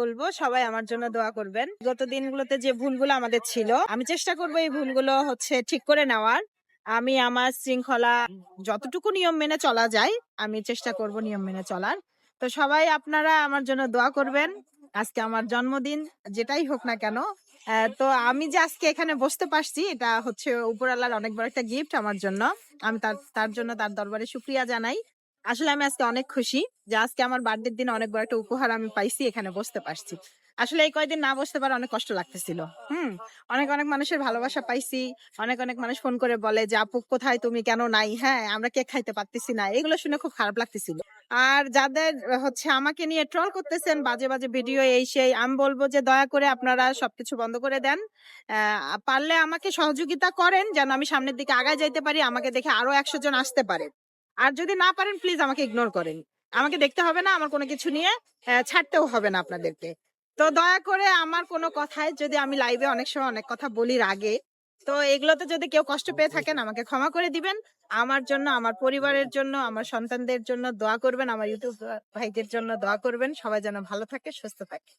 বলবো সবাই আমার জন্য দোয়া করবেন। গত দিনগুলোতে যে ভুলগুলো আমাদের ছিল, আমি চেষ্টা করবো এই ভুলগুলো ঠিক করে নেওয়ার। আমি আমার শৃঙ্খলা যতটুকু নিয়ম মেনে চলা যায়, আমি চেষ্টা করব নিয়ম মেনে চলার। তো সবাই আপনারা আমার জন্য দোয়া করবেন। আজকে আমার জন্মদিন, যেটাই হোক না কেন। তো আমি যে আজকে এখানে বসতে পারছি, এটা হচ্ছে উপরওয়ালার অনেক বড় একটা গিফট আমার জন্য। আমি তার জন্য তার দরবারে শুকরিয়া জানাই। আসলে আমি আজকে অনেক খুশি যে আজকে আমার বার্থডের দিন অনেক বড় একটা উপহার আমি পাইছি, এখানে বসতে পারছি। আসলে এই কয়দিন না বসতে পারে অনেক কষ্ট লাগতেছিল। অনেক অনেক মানুষের ভালোবাসা পাইছি। অনেক অনেক মানুষ ফোন করে বলে যে আপু কোথায়, তুমি কেন নাই, হ্যাঁ আমরা কেক খাইতে পারতেছি না, এগুলো শুনে খুব খারাপ লাগতেছিল। আর যাদের আমাকে নিয়ে ট্রল করতেছেন, বাজে বাজে ভিডিও এই সেই, আমি বলবো যে দয়া করে আপনারা সবকিছু বন্ধ করে দেন। পারলে আমাকে সহযোগিতা করেন যেন আমি সামনের দিকে আগায় যাইতে পারি, আমাকে দেখে আরো 100 জন আসতে পারে। আর যদি না পারেন প্লিজ আমাকে ইগনোর করেন। আমাকে দেখতে হবে না, আমার কোনো কিছু নিয়ে ছাড়তেও হবে না আপনাদেরকে। তো দয়া করে আমার কোনো কথায় যদি আমি লাইভে অনেক সময় অনেক কথা বলি আগে, তো এগুলোতে যদি কেউ কষ্ট পেয়ে থাকেন আমাকে ক্ষমা করে দিবেন। আমার জন্য, আমার পরিবারের জন্য, আমার সন্তানদের জন্য দোয়া করবেন, আমার ইউটিউব ভাইদের জন্য দোয়া করবেন। সবাই যেন ভালো থাকে, সুস্থ থাকে।